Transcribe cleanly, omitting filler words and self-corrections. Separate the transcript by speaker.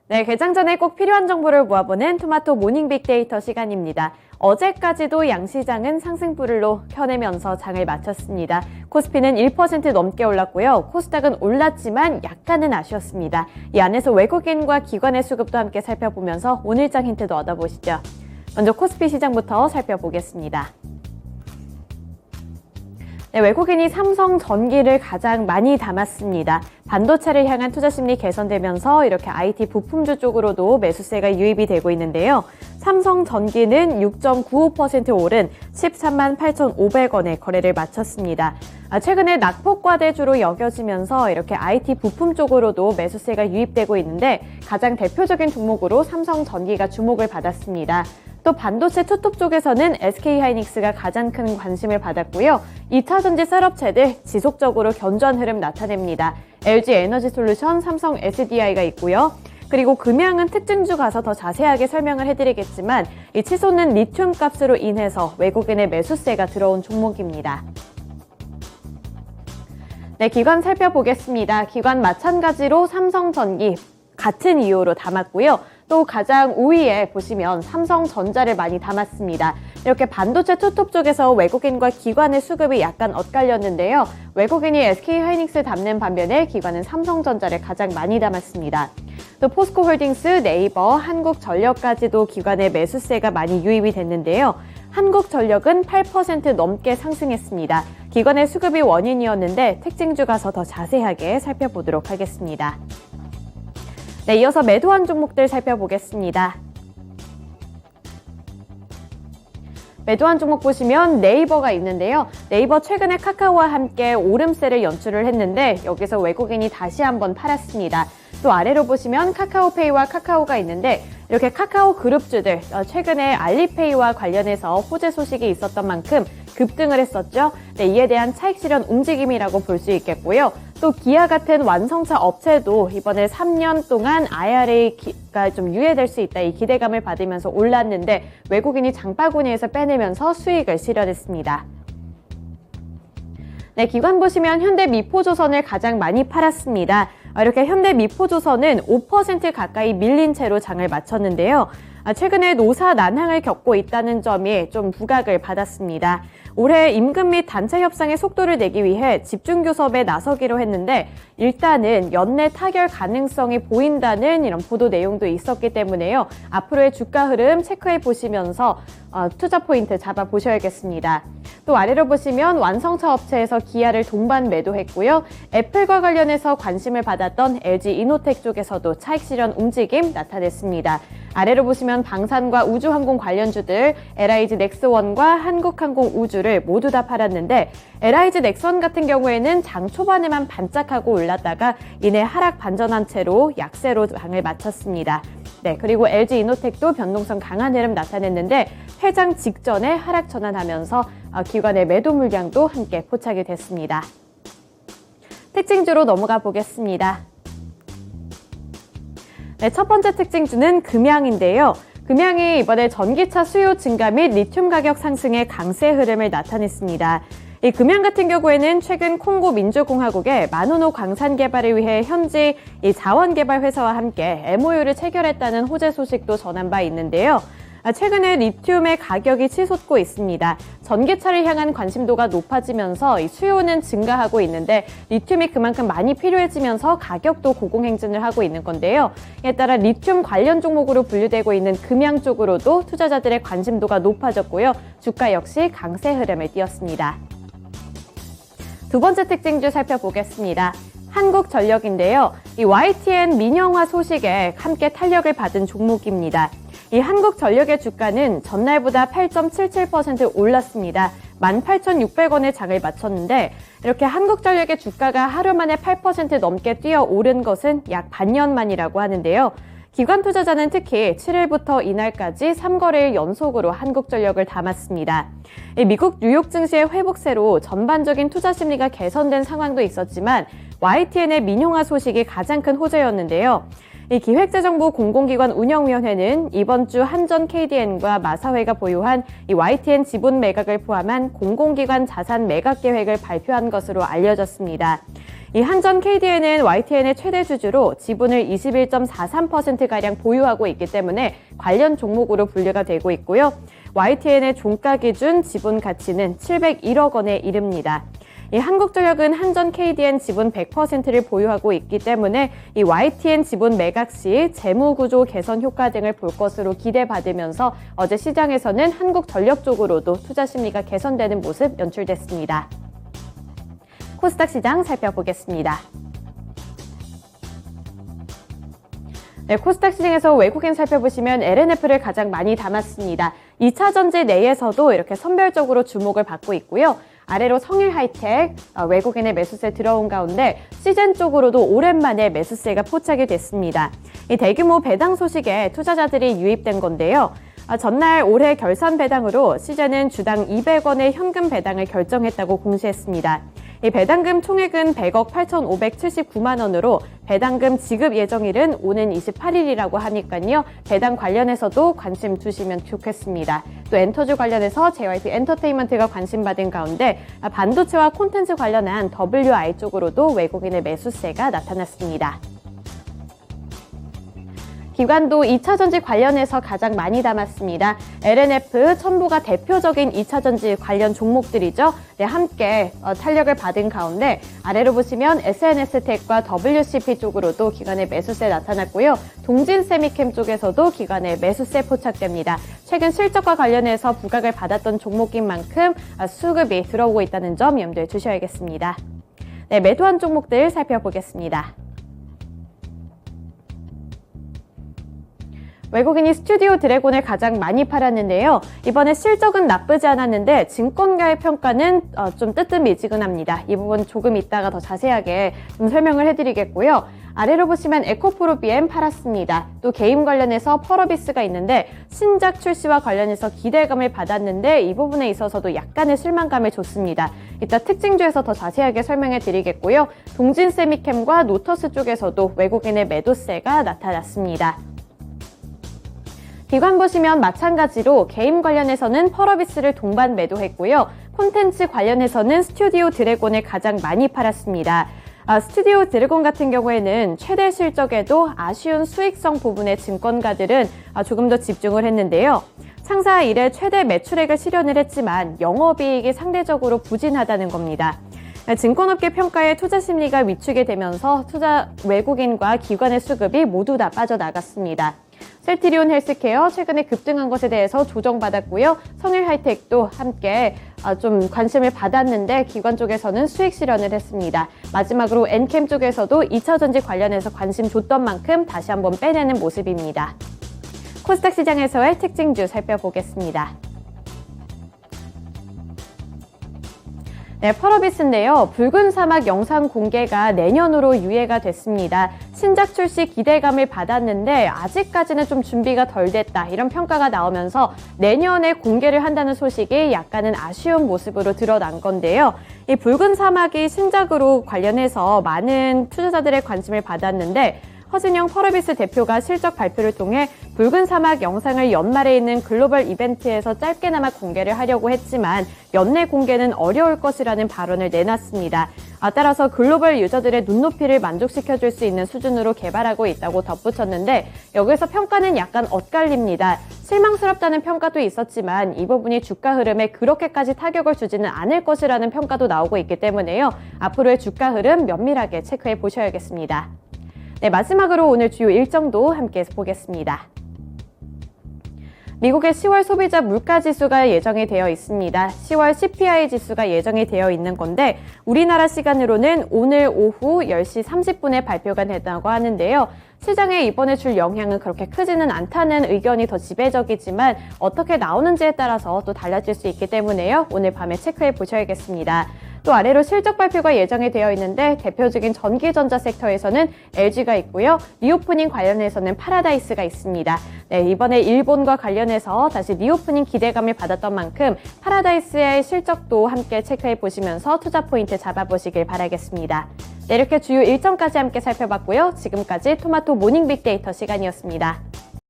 Speaker 1: 네, 개장 전에 꼭 필요한 정보를 모아보는 토마토 모닝 빅데이터 시간입니다. 어제까지도 양시장은 상승불을로 켜내면서 장을 마쳤습니다. 코스피는 1% 넘게 올랐고요. 코스닥은 올랐지만 약간은 아쉬웠습니다. 이 안에서 외국인과 기관의 수급도 함께 살펴보면서 오늘장 힌트도 얻어보시죠. 먼저 코스피 시장부터 살펴보겠습니다. 네, 외국인이 삼성전기를 가장 많이 담았습니다. 반도체를 향한 투자 심리 개선되면서 이렇게 IT 부품주 쪽으로도 매수세가 유입이 되고 있는데요. 삼성전기는 6.95% 오른 13만 8,500원에 거래를 마쳤습니다. 최근에 낙폭과대주로 여겨지면서 이렇게 IT 부품 쪽으로도 매수세가 유입되고 있는데 가장 대표적인 종목으로 삼성전기가 주목을 받았습니다. 또 반도체 투톱 쪽에서는 SK하이닉스가 가장 큰 관심을 받았고요. 2차전지 셋업체들 지속적으로 견조한 흐름 나타냅니다. LG에너지솔루션, 삼성 SDI가 있고요. 그리고 금양은 특징주 가서 더 자세하게 설명을 해드리겠지만 이 치솟는 리튬 값으로 인해서 외국인의 매수세가 들어온 종목입니다. 네, 기관 살펴보겠습니다. 기관 마찬가지로 삼성전기 같은 이유로 담았고요. 또 가장 우위에 보시면 삼성전자를 많이 담았습니다. 이렇게 반도체 투톱 쪽에서 외국인과 기관의 수급이 약간 엇갈렸는데요. 외국인이 SK하이닉스 담는 반면에 기관은 삼성전자를 가장 많이 담았습니다. 또 포스코홀딩스, 네이버, 한국전력까지도 기관의 매수세가 많이 유입이 됐는데요. 한국전력은 8% 넘게 상승했습니다. 기관의 수급이 원인이었는데 특징주 가서 더 자세하게 살펴보도록 하겠습니다. 네, 이어서 매도한 종목들 살펴보겠습니다. 매도한 종목 보시면 네이버가 있는데요. 네이버 최근에 카카오와 함께 오름세를 연출을 했는데 여기서 외국인이 다시 한번 팔았습니다. 또 아래로 보시면 카카오페이와 카카오가 있는데 이렇게 카카오 그룹주들 최근에 알리페이와 관련해서 호재 소식이 있었던 만큼 급등을 했었죠. 네, 이에 대한 차익 실현 움직임이라고 볼 수 있겠고요. 또 기아 같은 완성차 업체도 이번에 3년 동안 IRA가 좀 유예될 수 있다 이 기대감을 받으면서 올랐는데 외국인이 장바구니에서 빼내면서 수익을 실현했습니다. 네, 기관 보시면 현대미포조선을 가장 많이 팔았습니다. 이렇게 현대미포조선은 5% 가까이 밀린 채로 장을 마쳤는데요. 최근에 노사 난항을 겪고 있다는 점이 좀 부각을 받았습니다. 올해 임금 및 단체 협상의 속도를 내기 위해 집중교섭에 나서기로 했는데 일단은 연내 타결 가능성이 보인다는 이런 보도 내용도 있었기 때문에요. 앞으로의 주가 흐름 체크해 보시면서 투자 포인트 잡아 보셔야겠습니다. 또 아래로 보시면 완성차 업체에서 기아를 동반 매도했고요. 애플과 관련해서 관심을 받았던 LG이노텍 쪽에서도 차익 실현 움직임 나타냈습니다. 아래로 보시면 방산과 우주항공 관련주들 LIG 넥스원과 한국항공우주를 모두 다 팔았는데 LIG 넥스원 같은 경우에는 장 초반에만 반짝하고 올랐다가 이내 하락 반전한 채로 약세로 장을 마쳤습니다. 네, 그리고 LG이노텍도 변동성 강한 흐름 나타냈는데 회장 직전에 하락 전환하면서 기관의 매도 물량도 함께 포착이 됐습니다. 특징주로 넘어가 보겠습니다. 네, 첫 번째 특징주는 금양인데요. 금양이 이번에 전기차 수요 증가 및 리튬 가격 상승의 강세 흐름을 나타냈습니다. 이 금양 같은 경우에는 최근 콩고 민주공화국의 마누노 광산 개발을 위해 현지 이 자원개발 회사와 함께 MOU를 체결했다는 호재 소식도 전한 바 있는데요. 최근에 리튬의 가격이 치솟고 있습니다. 전기차를 향한 관심도가 높아지면서 이 수요는 증가하고 있는데 리튬이 그만큼 많이 필요해지면서 가격도 고공행진을 하고 있는 건데요. 이에 따라 리튬 관련 종목으로 분류되고 있는 금양 쪽으로도 투자자들의 관심도가 높아졌고요. 주가 역시 강세 흐름을 띄었습니다. 두 번째 특징주 살펴보겠습니다. 한국전력인데요. 이 YTN 민영화 소식에 함께 탄력을 받은 종목입니다. 이 한국전력의 주가는 전날보다 8.77% 올랐습니다. 18,600원에 장을 마쳤는데 이렇게 한국전력의 주가가 하루 만에 8% 넘게 뛰어오른 것은 약 반년 만이라고 하는데요. 기관 투자자는 특히 7일부터 이날까지 3거래일 연속으로 한국전력을 담았습니다. 미국 뉴욕 증시의 회복세로 전반적인 투자 심리가 개선된 상황도 있었지만 YTN의 민영화 소식이 가장 큰 호재였는데요. 이 기획재정부 공공기관 운영위원회는 이번 주 한전 KDN과 마사회가 보유한 이 YTN 지분 매각을 포함한 공공기관 자산 매각 계획을 발표한 것으로 알려졌습니다. 이 한전 KDN은 YTN의 최대 주주로 지분을 21.43%가량 보유하고 있기 때문에 관련 종목으로 분류가 되고 있고요. YTN의 종가 기준 지분 가치는 701억 원에 이릅니다. 이 한국전력은 한전 KDN 지분 100%를 보유하고 있기 때문에 이 YTN 지분 매각 시 재무구조 개선 효과 등을 볼 것으로 기대받으면서 어제 시장에서는 한국전력 쪽으로도 투자 심리가 개선되는 모습 연출됐습니다. 코스닥 시장 살펴보겠습니다. 네, 코스닥 시장에서 외국인 살펴보시면 LNF를 가장 많이 담았습니다. 2차전지 내에서도 이렇게 선별적으로 주목을 받고 있고요. 아래로 성일하이텍, 외국인의 매수세 들어온 가운데 시젠 쪽으로도 오랜만에 매수세가 포착이 됐습니다. 이 대규모 배당 소식에 투자자들이 유입된 건데요. 전날 올해 결산 배당으로 시젠은 주당 200원의 현금 배당을 결정했다고 공시했습니다. 이 배당금 총액은 100억 8,579만 원으로 배당금 지급 예정일은 오는 28일이라고 하니까요. 배당 관련해서도 관심 두시면 좋겠습니다. 또 엔터주 관련해서 JYP 엔터테인먼트가 관심받은 가운데 반도체와 콘텐츠 관련한 WI 쪽으로도 외국인의 매수세가 나타났습니다. 기관도 2차전지 관련해서 가장 많이 담았습니다. LNF, 첨부가 대표적인 2차전지 관련 종목들이죠. 네, 함께 탄력을 받은 가운데 아래로 보시면 SNS텍과 WCP 쪽으로도 기관의 매수세 나타났고요. 동진세미캠 쪽에서도 기관의 매수세 포착됩니다. 최근 실적과 관련해서 부각을 받았던 종목인 만큼 수급이 들어오고 있다는 점 염두에 두셔야겠습니다. 네, 매도한 종목들 살펴보겠습니다. 외국인이 스튜디오 드래곤을 가장 많이 팔았는데요. 이번에 실적은 나쁘지 않았는데 증권가의 평가는 좀 뜨뜻미지근합니다. 이 부분 조금 이따가 더 자세하게 좀 설명을 해드리겠고요. 아래로 보시면 에코프로비엠 팔았습니다. 또 게임 관련해서 펄어비스가 있는데 신작 출시와 관련해서 기대감을 받았는데 이 부분에 있어서도 약간의 실망감을 줬습니다. 이따 특징주에서 더 자세하게 설명해 드리겠고요. 동진세미캠과 노터스 쪽에서도 외국인의 매도세가 나타났습니다. 기관 보시면 마찬가지로 게임 관련해서는 펄어비스를 동반 매도했고요. 콘텐츠 관련해서는 스튜디오 드래곤을 가장 많이 팔았습니다. 스튜디오 드래곤 같은 경우에는 최대 실적에도 아쉬운 수익성 부분의 증권가들은 조금 더 집중을 했는데요. 창사 이래 최대 매출액을 실현을 했지만 영업이익이 상대적으로 부진하다는 겁니다. 증권업계 평가에 투자 심리가 위축이 되면서 외국인과 기관의 수급이 모두 다 빠져나갔습니다. 셀트리온 헬스케어 최근에 급등한 것에 대해서 조정받았고요. 성일하이텍도 함께 좀 관심을 받았는데 기관 쪽에서는 수익 실현을 했습니다. 마지막으로 엔캠 쪽에서도 2차전지 관련해서 관심 줬던 만큼 다시 한번 빼내는 모습입니다. 코스닥 시장에서의 특징주 살펴보겠습니다. 네, 펄어비스인데요. 붉은 사막 영상 공개가 내년으로 유예가 됐습니다. 신작 출시 기대감을 받았는데 아직까지는 좀 준비가 덜 됐다 이런 평가가 나오면서 내년에 공개를 한다는 소식이 약간은 아쉬운 모습으로 드러난 건데요. 이 붉은 사막이 신작으로 관련해서 많은 투자자들의 관심을 받았는데 허진영 펄어비스 대표가 실적 발표를 통해 붉은 사막 영상을 연말에 있는 글로벌 이벤트에서 짧게나마 공개를 하려고 했지만 연내 공개는 어려울 것이라는 발언을 내놨습니다. 따라서 글로벌 유저들의 눈높이를 만족시켜줄 수 있는 수준으로 개발하고 있다고 덧붙였는데 여기서 평가는 약간 엇갈립니다. 실망스럽다는 평가도 있었지만 이 부분이 주가 흐름에 그렇게까지 타격을 주지는 않을 것이라는 평가도 나오고 있기 때문에요. 앞으로의 주가 흐름 면밀하게 체크해 보셔야겠습니다. 네, 마지막으로 오늘 주요 일정도 함께 보겠습니다. 미국의 10월 소비자 물가지수가 예정이 되어 있습니다. 10월 CPI 지수가 예정이 되어 있는 건데 우리나라 시간으로는 오늘 오후 10시 30분에 발표가 된다고 하는데요. 시장에 이번에 줄 영향은 그렇게 크지는 않다는 의견이 더 지배적이지만 어떻게 나오는지에 따라서 또 달라질 수 있기 때문에요. 오늘 밤에 체크해 보셔야겠습니다. 또 아래로 실적 발표가 예정이 되어 있는데 대표적인 전기전자 섹터에서는 LG가 있고요. 리오프닝 관련해서는 파라다이스가 있습니다. 네, 이번에 일본과 관련해서 다시 리오프닝 기대감을 받았던 만큼 파라다이스의 실적도 함께 체크해 보시면서 투자 포인트 잡아보시길 바라겠습니다. 네, 이렇게 주요 일정까지 함께 살펴봤고요. 지금까지 토마토 모닝 빅데이터 시간이었습니다.